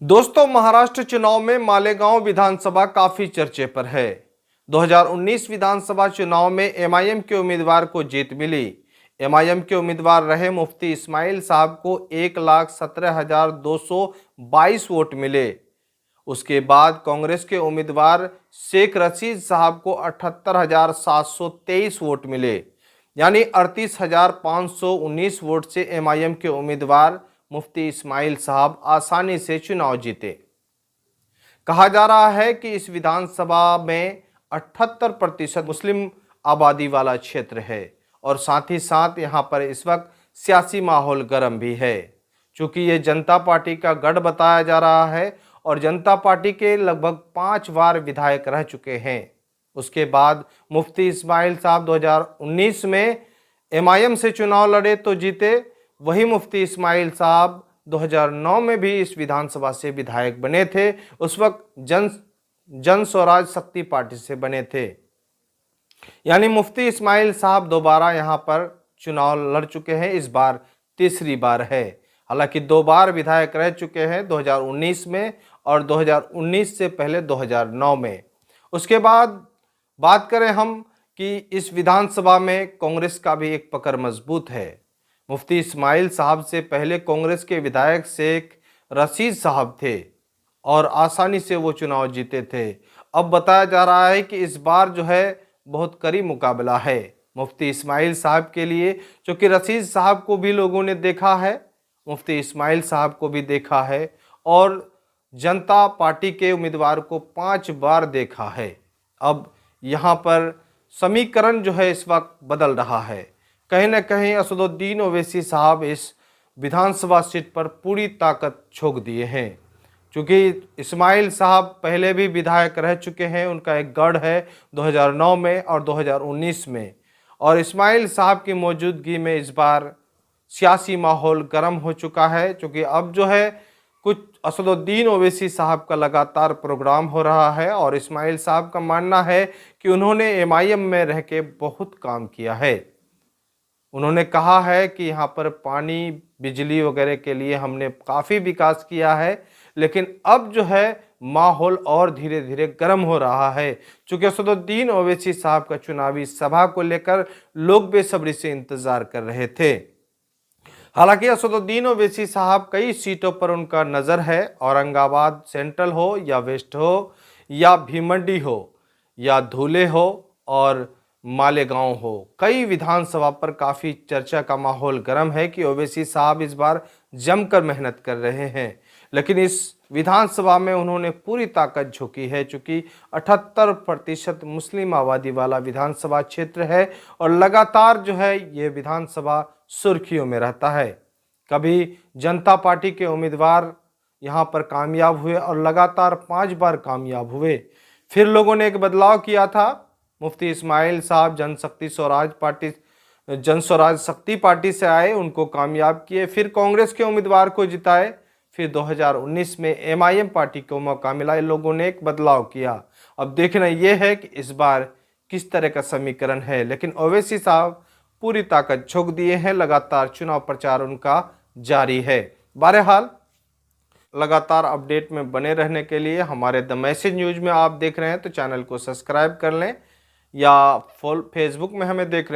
दोस्तों, महाराष्ट्र चुनाव में मालेगांव विधानसभा काफी चर्चे पर है। 2019 विधानसभा चुनाव में एमआईएम के उम्मीदवार को जीत मिली। एमआईएम के उम्मीदवार रहे मुफ्ती इस्माइल साहब को 1,17,222 वोट मिले। उसके बाद कांग्रेस के उम्मीदवार शेख रशीद साहब को 78,723 वोट मिले, यानी 38,519 वोट से एमआईएम के उम्मीदवार मुफ्ती इस्माइल साहब आसानी से चुनाव जीते। कहा जा रहा है कि इस विधानसभा में 78% मुस्लिम आबादी वाला क्षेत्र है और साथ ही साथ यहां पर इस वक्त सियासी माहौल गर्म भी है। चूंकि ये जनता पार्टी का गढ़ बताया जा रहा है और जनता पार्टी के लगभग 5 बार विधायक रह चुके हैं। उसके बाद मुफ्ती इस्माइल साहब 2019 में एमआईएम से चुनाव लड़े तो जीते। वही मुफ्ती इस्माइल साहब 2009 में भी इस विधानसभा से विधायक बने थे। उस वक्त जन स्वराज शक्ति पार्टी से बने थे, यानी मुफ्ती इस्माइल साहब दोबारा यहां पर चुनाव लड़ चुके हैं। इस बार तीसरी बार है। हालांकि 2 बार विधायक रह चुके हैं, 2019 में और 2019 से पहले 2009 में। उसके बाद बात करें हम कि इस विधानसभा में कांग्रेस का भी एक पकड़ मजबूत है। मुफ्ती इस्माइल साहब से पहले कांग्रेस के विधायक शेख रशीद साहब थे और आसानी से वो चुनाव जीते थे। अब बताया जा रहा है कि इस बार जो है बहुत करीब मुकाबला है मुफ्ती इस्माइल साहब के लिए, क्योंकि रशीद साहब को भी लोगों ने देखा है, मुफ्ती इस्माइल साहब को भी देखा है और जनता पार्टी के उम्मीदवार को 5 बार देखा है। अब यहाँ पर समीकरण जो है इस वक्त बदल रहा है। कहीं ना कहीं असदुद्दीन ओवैसी साहब इस विधानसभा सीट पर पूरी ताकत झोंक दिए हैं, क्योंकि इस्माइल साहब पहले भी विधायक रह चुके हैं। उनका एक गढ़ है 2009 में और 2019 में, और इस्माइल साहब की मौजूदगी में इस बार सियासी माहौल गर्म हो चुका है, क्योंकि अब जो है कुछ असदुद्दीन ओवैसी साहब का लगातार प्रोग्राम हो रहा है और इस्माइल साहब का मानना है कि उन्होंने एमआईएम में रह के बहुत काम किया है। उन्होंने कहा है कि यहाँ पर पानी बिजली वगैरह के लिए हमने काफ़ी विकास किया है, लेकिन अब जो है माहौल और धीरे धीरे गर्म हो रहा है, क्योंकि असदुद्दीन ओवैसी साहब का चुनावी सभा को लेकर लोग बेसब्री से इंतज़ार कर रहे थे। हालांकि असदुद्दीन ओवैसी साहब कई सीटों पर उनका नज़र है, औरंगाबाद सेंट्रल हो या वेस्ट हो या भीमंडी हो या धुले हो और मालेगांव हो, कई विधानसभा पर काफ़ी चर्चा का माहौल गर्म है कि ओवैसी साहब इस बार जमकर मेहनत कर रहे हैं। लेकिन इस विधानसभा में उन्होंने पूरी ताकत झोंकी है, चूँकि 78% मुस्लिम आबादी वाला विधानसभा क्षेत्र है और लगातार जो है ये विधानसभा सुर्खियों में रहता है। कभी जनता पार्टी के उम्मीदवार यहाँ पर कामयाब हुए और लगातार 5 बार कामयाब हुए। फिर लोगों ने एक बदलाव किया था, मुफ्ती इस्माइल साहब जन स्वराज शक्ति पार्टी से आए, उनको कामयाब किए, फिर कांग्रेस के उम्मीदवार को जिताए, फिर 2019 में एमआईएम पार्टी को मौका मिला। इन लोगों ने एक बदलाव किया। अब देखना यह है कि इस बार किस तरह का समीकरण है, लेकिन ओवैसी साहब पूरी ताकत झोंक दिए हैं। लगातार चुनाव प्रचार उनका जारी है। बहरहाल लगातार अपडेट में बने रहने के लिए हमारे द मैसेज न्यूज़ में आप देख रहे हैं तो चैनल को सब्सक्राइब कर लें, या फेसबुक में हमें देख रहे हैं